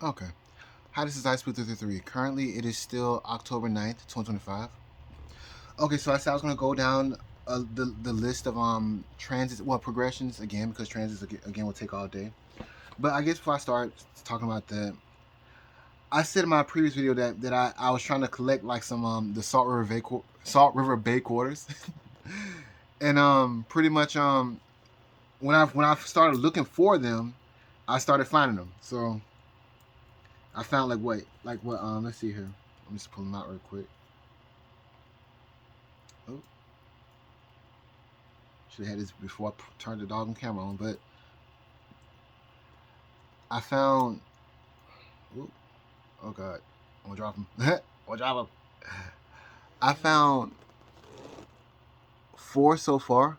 Okay. Hi, this is iSpoot333. Currently, it is still October 9th, 2025. Okay, so I said I was going to go down the list of transits, well, progressions again, because transits again will take all day. But I guess before I start talking about that, I said in my previous video that I was trying to collect like some the Salt River Bay quarters, and pretty much when I started looking for them, I started finding them. So I found like what let's see here. Let me just pull them out real quick. Oh, should have had this before I turned the dog and camera on, but I found. Oh, oh God, I'm gonna drop him. I'm gonna drop him. I found 4 so far,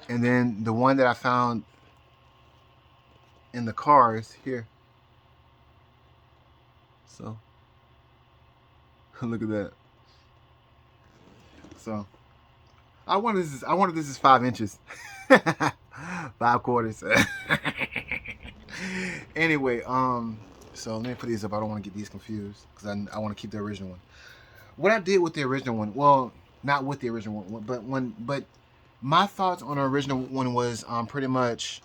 and then the one that I found in the car is here. So look at that. So I wanted this is 5 inches, 5 quarters. Anyway, so let me put these up. I don't want to get these confused because I want to keep the original one. What I did with the original one, well, not with the original one, but my thoughts on the original one was pretty much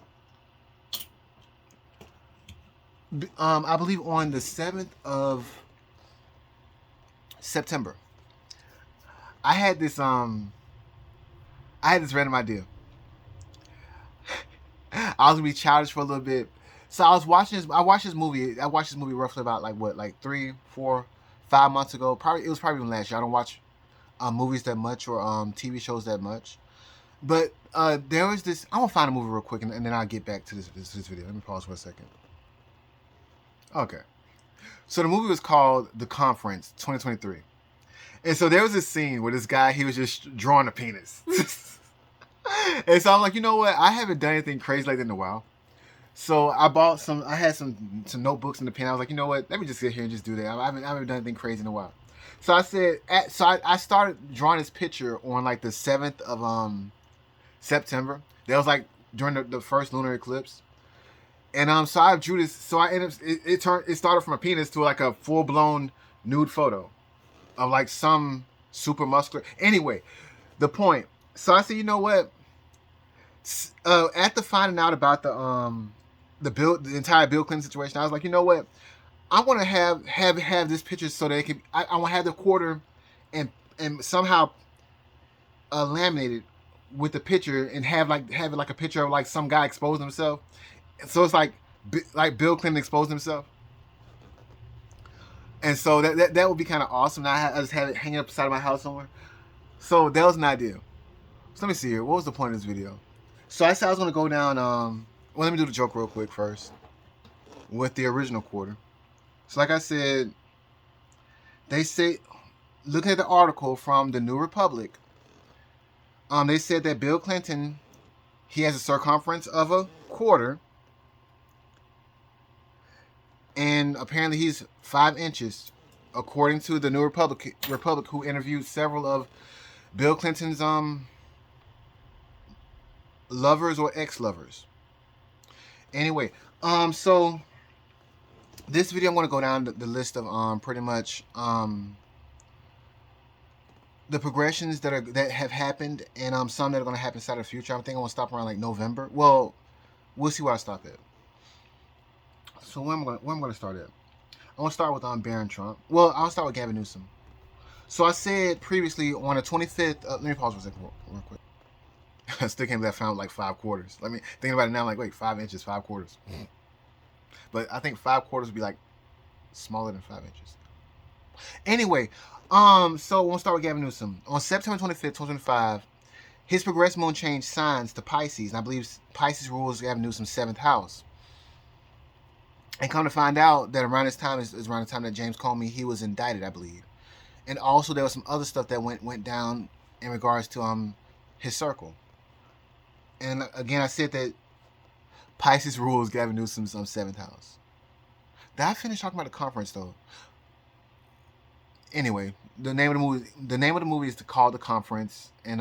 I believe on the 7th of September. I had this random idea. I was gonna be childish for a little bit. So I was watching this. I watched this movie. I watched this movie roughly about like 3, 4, 5 months ago. Probably it was probably even last year. I don't watch movies that much or TV shows that much. But there was this. I'm gonna find a movie real quick and then I'll get back to this video. Let me pause for a second. Okay. So the movie was called The Conference 2023. And so there was this scene where this guy, he was just drawing a penis. And so I'm like, you know what? I haven't done anything crazy like that in a while. So I had some notebooks and a pen. I was like, you know what? Let me just sit here and just do that. I haven't done anything crazy in a while. So I started drawing this picture on like the 7th of September. That was like during the first lunar eclipse. And so I drew this. So I ended up it started from a penis to like a full blown nude photo of like some super muscular. Anyway, the point. So I said, you know what? After finding out about the entire Bill Clinton situation, I was like, you know what? I want to have this picture so that it can. I want to have the quarter, and somehow laminated with the picture and have it like a picture of like some guy exposing himself. So it's like Bill Clinton exposed himself. And so that would be kind of awesome. Now I just have it hanging up beside my house somewhere. So that was an idea. So let me see here. What was the point of this video? So I said I was going to go down. Well, let me do the joke real quick first with the original quarter. So like I said, they say, looking at the article from the New Republic, they said that Bill Clinton, he has a circumference of a quarter, and apparently he's 5 inches, according to the New Republic, who interviewed several of Bill Clinton's lovers or ex-lovers. Anyway, so this video I'm going to go down the list of pretty much the progressions that have happened, and some that are going to happen inside of the future. I think I'm going to stop around like November. Well, we'll see where I stop at. So where am I going to start at? I'm going to start with Barron Trump. Well, I'll start with Gavin Newsom. So I said previously on the 25th. Let me pause for a second real quick. I still can't believe I found like 5 quarters. Let me think about it now. Like, wait, 5 inches, 5 quarters. But I think 5 quarters would be like smaller than 5 inches. Anyway, so we'll start with Gavin Newsom. On September 25th, 2025, his progressed moon changed signs to Pisces, and I believe Pisces rules Gavin Newsom's 7th house. And come to find out that around this time is around the time that James Comey, he was indicted, I believe. And also there was some other stuff that went down in regards to his circle. And again, I said that Pisces rules Gavin Newsom's 7th house. Did I finish talking about the conference though? Anyway, the name of the movie is called The Conference, and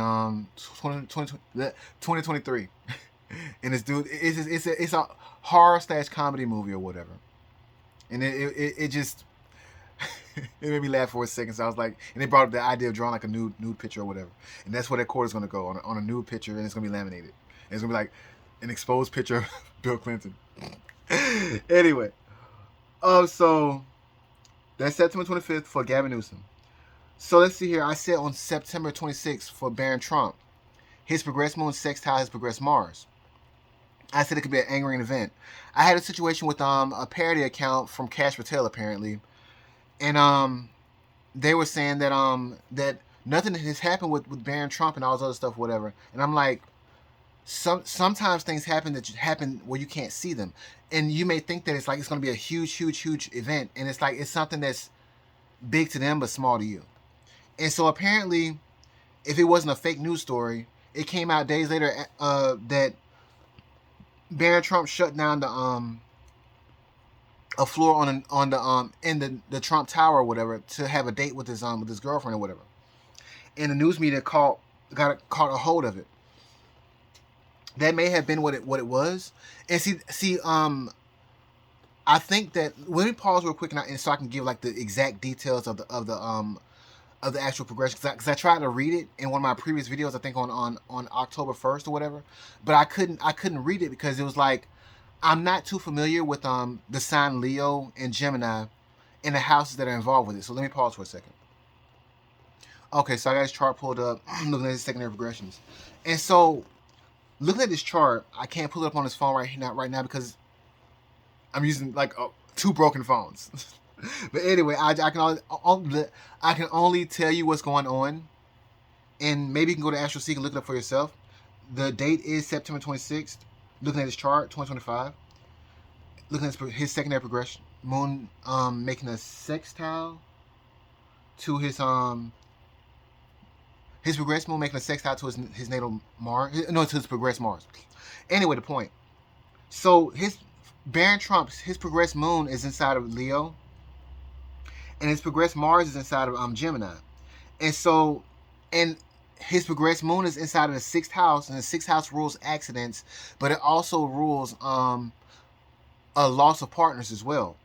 2023. And it's a horror / comedy movie or whatever. and it just it made me laugh for a second. So I was like, and they brought up the idea of drawing like a nude picture or whatever, and that's where that quarter is gonna go on a nude picture, and it's gonna be laminated. And it's gonna be like an exposed picture of Bill Clinton. Anyway, so that's September 25th for Gavin Newsom. So let's see here. I said on September 26th for Barron Trump, his progressed moon sextile has progressed Mars. I said it could be an angering event. I had a situation with a parody account from Cash Patel apparently, and they were saying that that nothing has happened with Barron Trump and all this other stuff, whatever. And I'm like, sometimes things happen that happen where you can't see them, and you may think that it's like it's going to be a huge event, and it's like it's something that's big to them but small to you. And so apparently, if it wasn't a fake news story, it came out days later that Barron Trump shut down the a floor on the in the Trump Tower or whatever to have a date with his girlfriend or whatever, and the news media caught a hold of it. That may have been what it was. And see I think that, let me pause real quick and so I can give like the exact details of the actual progression, because I tried to read it in one of my previous videos, I think on October 1st or whatever, but I couldn't read it because it was like, I'm not too familiar with the sign Leo and Gemini and the houses that are involved with it. So let me pause for a second. Okay, so I got this chart pulled up. I'm looking at his secondary progressions, and so looking at this chart, I can't pull it up on this phone right now because I'm using like two broken phones. But anyway, I can only tell you what's going on, and maybe you can go to AstroSeek and look it up for yourself. The date is September 26th. Looking at his chart, 2025. Looking at his secondary progression, Moon making a sextile to his progressed Moon making a sextile to his natal Mars. No, to his progressed Mars. Anyway, the point. So his Barron Trump's his progressed Moon is inside of Leo, and his progressed Mars is inside of Gemini, and so and his progressed Moon is inside of the sixth house, and the sixth house rules accidents, but it also rules a loss of partners as well.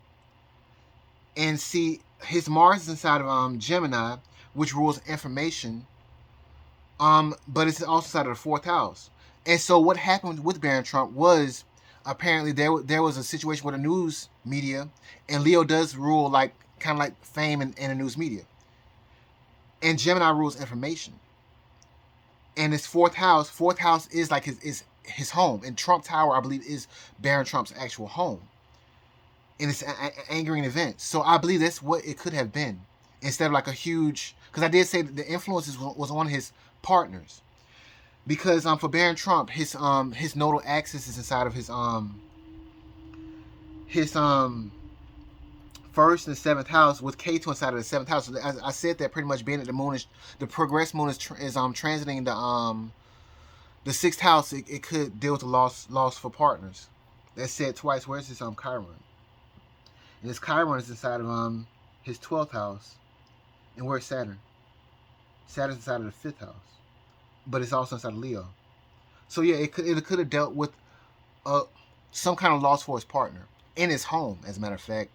And see, his Mars is inside of Gemini, which rules information, but it's also inside of the fourth house. And so what happened with Barron Trump was apparently there was a situation with the news media, and Leo does rule like kind of like fame and the news media, and Gemini rules information. And his fourth house is like his home, and Trump Tower, I believe, is Barron Trump's actual home, and it's an angering event. So I believe that's what it could have been, instead of like a huge, because I did say that the influence was on his partners, because for Barron Trump, his nodal axis is inside of his first and seventh house, with K2 inside of the seventh house. So as I said, that pretty much being that the moon is the progressed moon is transiting the sixth house, it could deal with the loss for partners. That's said twice. Where's his Chiron? And his Chiron is inside of his 12th house. And where's Saturn? Saturn's inside of the fifth house, but it's also inside of Leo. So yeah, it could have dealt with some kind of loss for his partner in his home, as a matter of fact.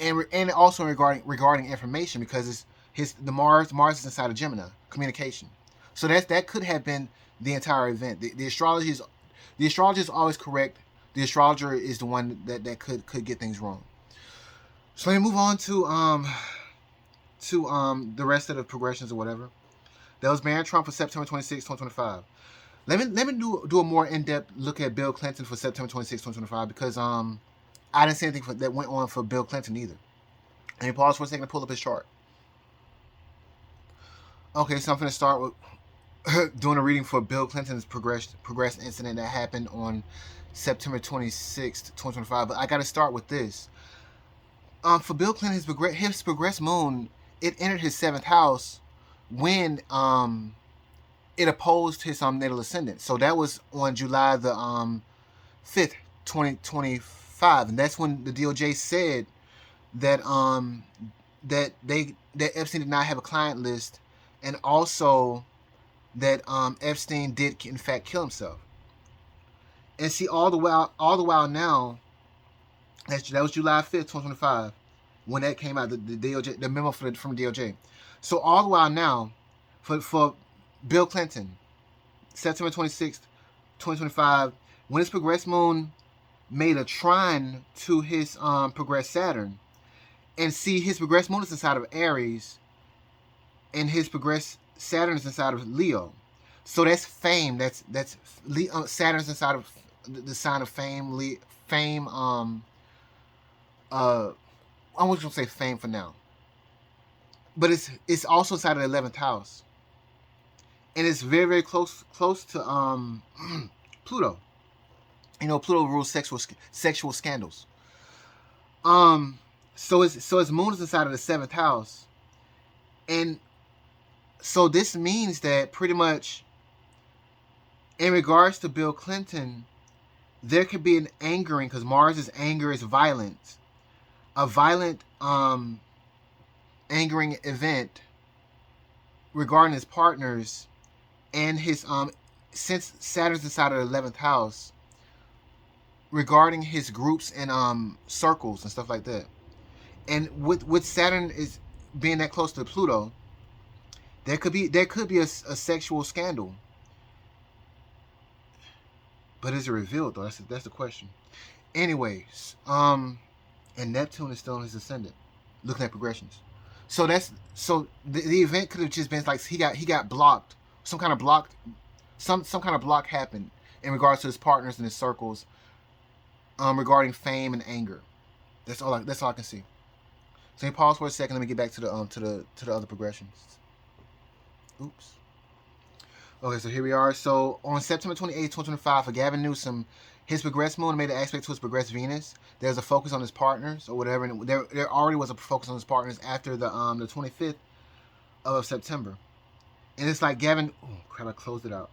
And also regarding information, because the Mars is inside of Gemini, communication. So that could have been the entire event. The astrologer is always correct. The astrologer is the one that could get things wrong. So let me move on to the rest of the progressions or whatever. That was Barron Trump for September 26, 2025. Let me do a more in-depth look at Bill Clinton for September 26, 2025, because I didn't see anything that went on for Bill Clinton either. Let me pause for a second to pull up his chart. Okay, so I'm going to start with doing a reading for Bill Clinton's progressed incident that happened on September 26, 2025. But I got to start with this. For Bill Clinton, his progressed moon, it entered his seventh house when it opposed his natal ascendant. So that was on July the 5th, 2025. And that's when the DOJ said that that Epstein did not have a client list, and also that Epstein did in fact kill himself. And see, all the while now, That was July 5th, 2025, when that came out, the DOJ, the memo from the DOJ. So all the while now, for Bill Clinton, September 26th, 2025, when his progressed moon made a trine to his progressed Saturn, and see his progressed moon is inside of Aries, and his progressed Saturn is inside of Leo. So that's fame. That's Saturn's inside of the sign of fame. Fame. I'm just gonna say fame for now, but it's also inside of the 11th house, and it's very very close to Pluto. You know, Pluto rules sexual scandals. So its moon is inside of the 7th house, and so this means that pretty much, in regards to Bill Clinton, there could be an angering, because Mars's anger is violent, a violent angering event regarding his partners and his since Saturn's inside of the 11th house, regarding his groups and circles and stuff like that. And with Saturn is being that close to Pluto, there could be a sexual scandal. But is it revealed though? That's the question. Anyways, and Neptune is still in his ascendant, looking at progressions. So the event could have just been like he got blocked, some kind of block happened in regards to his partners and his circles, regarding fame and anger. That's all I can see. So let me pause for a second. Let me get back to the other progressions. Oops. Okay, so here we are. So on September 28th, 2025, for Gavin Newsom, his progressed moon made an aspect to his progressed Venus. There's a focus on his partners or whatever. And there already was a focus on his partners after the 25th of September. And it's like Gavin. Oh crap! I closed it out.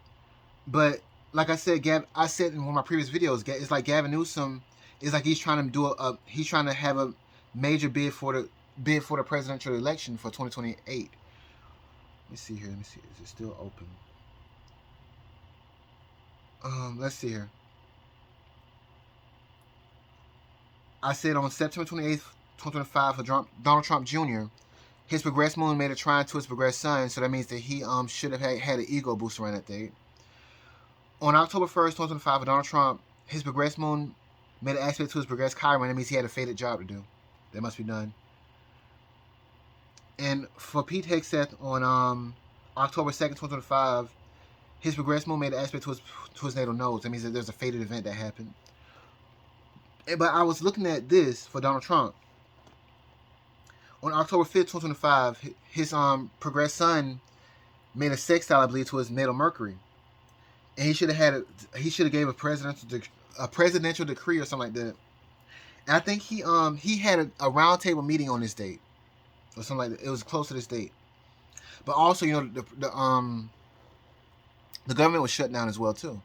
But like I said, I said in one of my previous videos, it's like Gavin Newsom is like he's trying to he's trying to have a major bid for the presidential election for 2028. Let me see here. Let me see. Is it still open? Let's see here. I said on September 28th, 2025, for Donald Trump Jr., his progressed moon made a trine to his progressed sun, so that means that he should have had an ego boost around that date. On October 1st, 2025, for Donald Trump, his progressed moon made an aspect to his progressed Chiron. That means he had a fated job to do. That must be done. And for Pete Hegseth, on October 2nd, 2025, his progressed moon made an aspect to his natal node. That means that there's a fated event that happened. But I was looking at this for Donald Trump. On October 5th, 2025, his progressed sun made a sextile, I believe, to his natal Mercury. And he should have gave a presidential decree or something like that. And I think he had a roundtable meeting on this date or something like that. It was close to this date. But also, you know, the government was shut down as well too.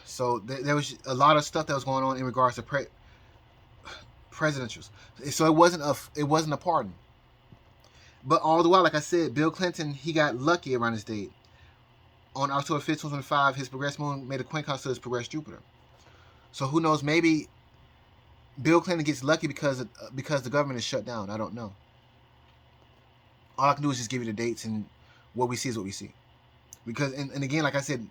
So there was a lot of stuff that was going on in regards to presidentials. So it wasn't a pardon. But all the while, like I said, Bill Clinton, he got lucky around this date. On October 5th, 2025, his progressed moon made a quincunx to his progressed Jupiter. So who knows? Maybe Bill Clinton gets lucky because the government is shut down. I don't know. All I can do is just give you the dates, and what we see is what we see. Because and again, like I said,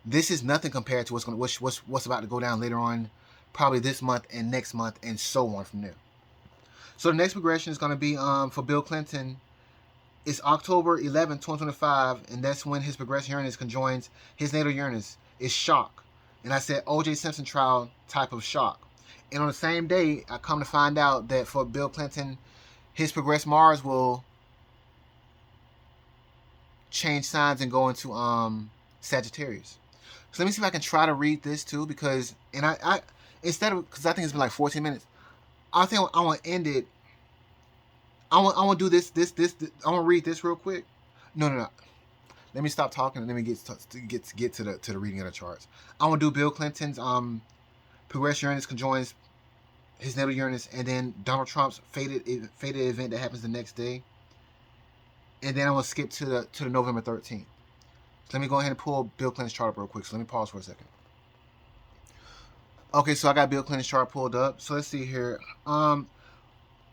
this is nothing compared to what's about to go down later on, probably this month and next month and so on from there. So the next progression is going to be for Bill Clinton. It's October 11th, 2025, and that's when his progressed Uranus conjoins his natal Uranus. It's shock. And I said O.J. Simpson trial type of shock. And on the same day, I come to find out that for Bill Clinton, his progressed Mars will change signs and go into Sagittarius. So let me see if I can try to read this too, because I instead of, because I think it's been like 14 minutes, I think I want to end it. I want to do this. I want to read this real quick. No. Let me stop talking and let me get to the reading of the charts. I want to do Bill Clinton's progressed Uranus conjoins his natal Uranus, and then Donald Trump's fated event that happens the next day, and then I want to skip to the November 13th. So let me go ahead and pull Bill Clinton's chart up real quick. So let me pause for a second. Okay, so I got Bill Clinton's chart pulled up. So let's see here. On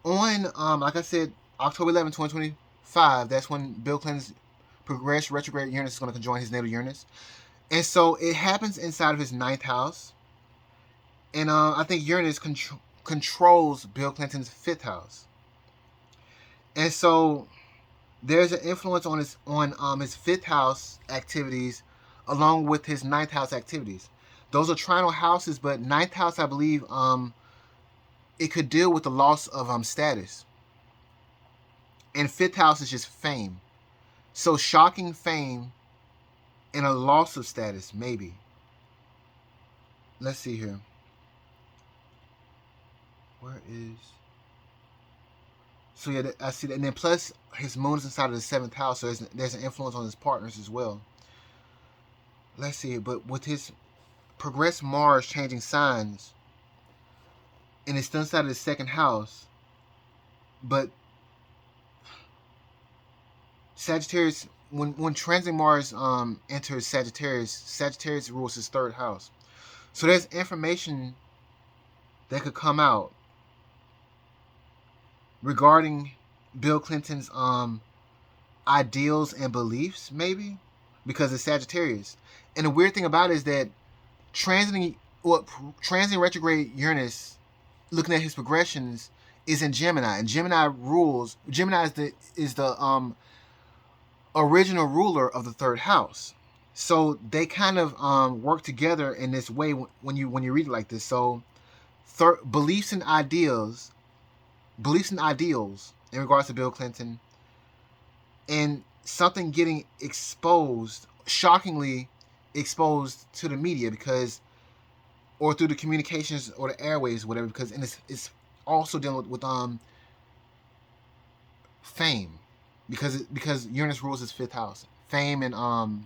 like I said, October 11, 2025, that's when Bill Clinton's progressed retrograde Uranus is going to conjoin his natal Uranus. And so it happens inside of his ninth house. And I think Uranus controls Bill Clinton's fifth house. And so there's an influence on his fifth house activities along with his ninth house activities. Those are trinal houses, but ninth house, I believe, it could deal with the loss of status. And fifth house is just fame. So shocking fame and a loss of status, maybe. Let's see here. Where is... So yeah, I see that. And then plus his moon is inside of the seventh house, so there's an influence on his partners as well. Let's see, but with his progressed Mars changing signs, and it's still inside of the second house, but Sagittarius, when transiting Mars enters Sagittarius, Sagittarius rules his third house. So there's information that could come out regarding Bill Clinton's ideals and beliefs, maybe, because it's Sagittarius. And the weird thing about it is that transiting retrograde Uranus, looking at his progressions, is in Gemini, and Gemini rules. Gemini is the original ruler of the third house. So they kind of work together in this way when you read it like this. So beliefs and ideals in regards to Bill Clinton, and something getting exposed, shockingly exposed to the media, because, or through the communications or the airways, whatever, because and it's also dealing with fame, because Uranus rules his fifth house, fame and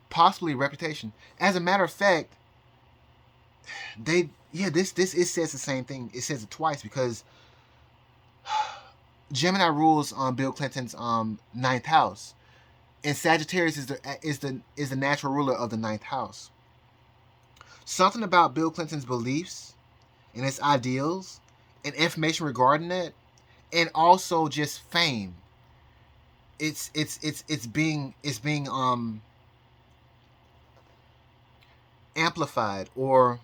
possibly reputation. As a matter of fact, this it says the same thing. It says it twice, because Gemini rules on Bill Clinton's ninth house, and Sagittarius is the natural ruler of the ninth house. Something about Bill Clinton's beliefs and his ideals and information regarding that, and also just fame. It's being amplified right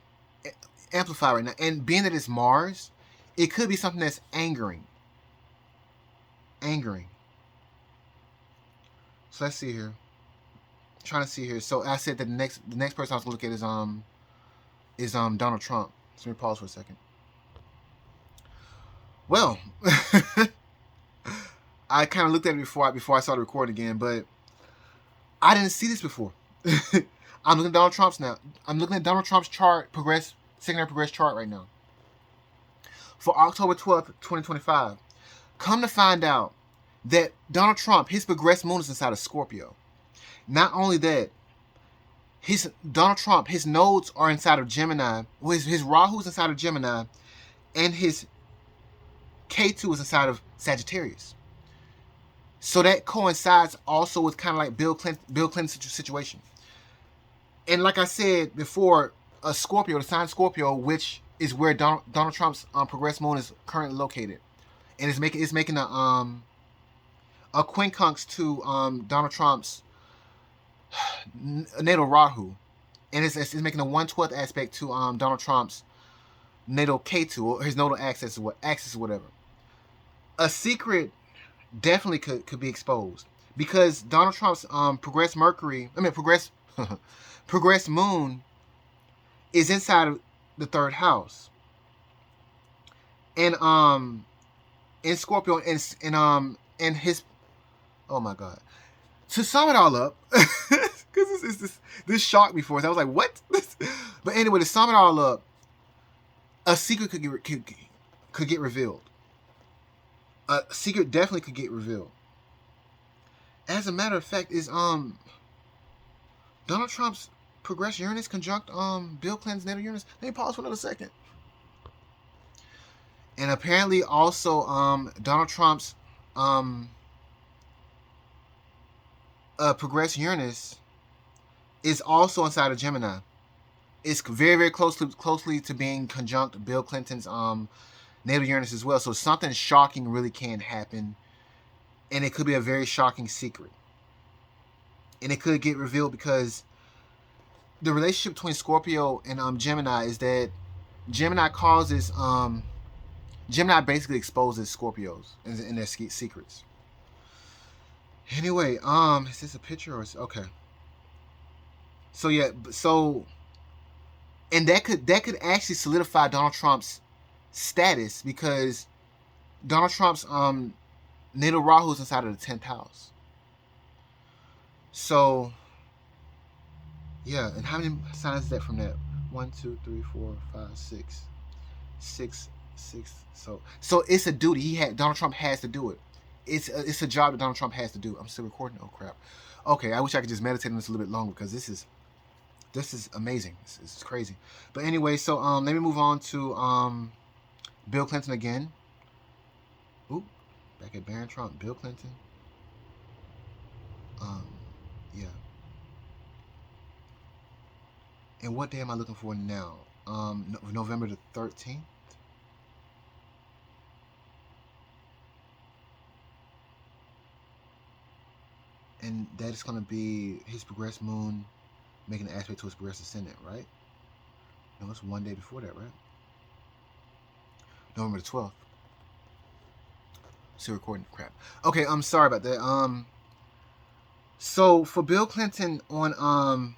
now, and being that it's Mars, it could be something that's angering. So let's see here. I'm trying to see here. So I said that the next person I was gonna look at is Donald Trump. So let me pause for a second. Well, I kind of looked at it before I started recording again, but I didn't see this before. I'm looking at Donald Trump's now. I'm looking at Donald Trump's chart, secondary progress chart right now for October 12th, 2025. Come to find out that Donald Trump, his progressed moon is inside of Scorpio. Not only that, Donald Trump, his nodes are inside of Gemini. Well, his Rahu's inside of Gemini, and his K2 is inside of Sagittarius. So that coincides also with kind of like Bill Clinton's situation. And like I said before, the sign Scorpio, which is where Donald Trump's progressed moon is currently located, and it's making a quincunx to Donald Trump's natal Rahu, and it's making a 1/12 aspect to Donald Trump's natal K2, or his nodal axis or whatever. A secret definitely could be exposed, because Donald Trump's progressed moon is inside of the third house, and in Scorpio, and his, oh my God, to sum it all up, because this shocked me for us. I was like, what? But anyway, to sum it all up, a secret could get revealed. A secret definitely could get revealed. As a matter of fact, is Donald Trump's progressed Uranus conjunct Bill Clinton's natal Uranus? Let me pause for another second. And apparently also Donald Trump's progressed Uranus is also inside of Gemini. It's very, very closely to being conjunct Bill Clinton's natal Uranus as well. So something shocking really can happen, and it could be a very shocking secret, and it could get revealed because the relationship between Scorpio and Gemini is that Gemini causes Gemini basically exposes Scorpios in their secrets. Anyway, is this a picture or is okay? So yeah, and that could actually solidify Donald Trump's status because Donald Trump's natal Rahu is inside of the 10th house. So yeah, and how many signs is that from that? 1, 2, 3, 4, 5, 6, 6, 6. So it's a duty. Donald Trump has to do it. It's a job that Donald Trump has to do. I'm still recording. Oh crap. Okay, I wish I could just meditate on this a little bit longer because this is amazing. This is crazy. But anyway, so let me move on to Bill Clinton again. Oop, back at Barron Trump, Bill Clinton. Yeah. And what day am I looking for now? November the 13th. And that is going to be his progressed moon making an aspect to his progressed ascendant, right? No, it's one day before that, right? November the 12th. Still recording. Crap. Okay, I'm sorry about that. So for Bill Clinton on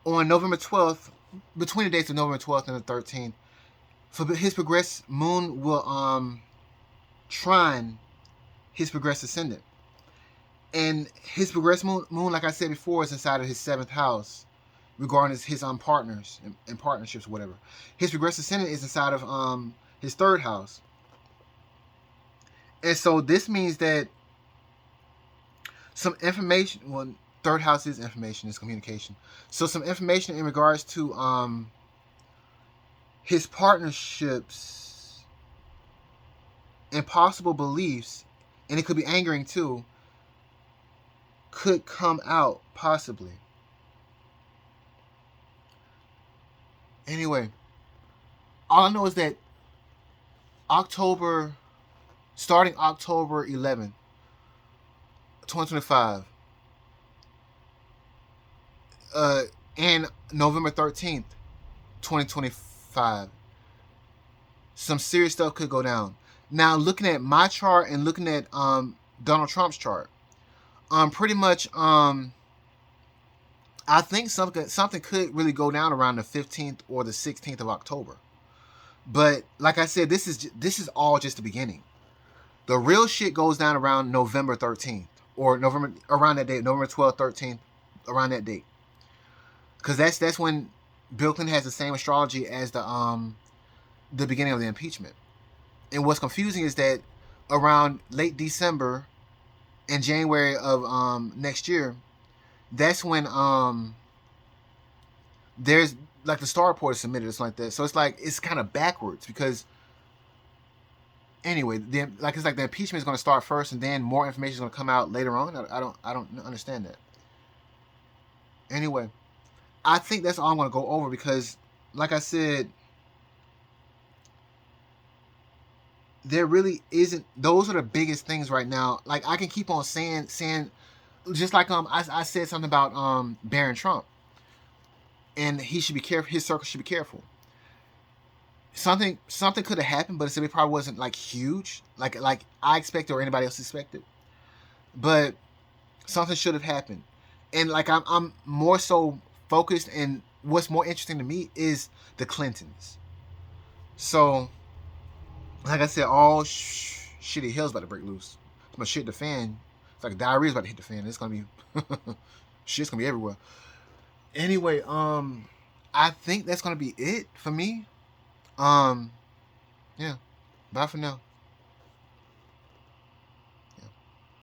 November 12th, between the dates of November 12th and the 13th, for his progressed moon will trine his progressed ascendant. And his progressed moon, like I said before, is inside of his 7th house, regarding his partners and partnerships, or whatever. His progressed ascendant is inside of his 3rd house. And so this means that some information, well, 3rd house is information, is communication. So some information in regards to his partnerships and possible beliefs, and it could be angering too, could come out possibly. Anyway, all I know is that starting October 11th, 2025, and November 13th, 2025, some serious stuff could go down. Now, looking at my chart and looking at Donald Trump's chart, pretty much I think something could really go down around the 15th or the 16th of October. But like I said, this is all just the beginning. The real shit goes down around November 13th or November, around that date, November 12th, 13th, around that date. Because that's when Bill Clinton has the same astrology as the beginning of the impeachment. And what's confusing is that around late December and January of next year, that's when there's like the Star Report is submitted or something like that. So it's kind of backwards because anyway, it's like the impeachment is going to start first, and then more information is going to come out later on. I don't understand that. Anyway, I think that's all I'm going to go over because, like I said, there really isn't. Those are the biggest things right now. Like I can keep on saying, just like I said something about Barron Trump, and he should be careful. His circle should be careful. Something could have happened, but it probably wasn't like huge, like I expected or anybody else expected. But something should have happened, and like I'm more so focused. And what's more interesting to me is the Clintons. So, like I said, all shitty hell's about to break loose. It's gonna shit the fan. It's like diarrhea's about to hit the fan. It's gonna be shit's gonna be everywhere. Anyway, I think that's gonna be it for me. Yeah. Bye for now.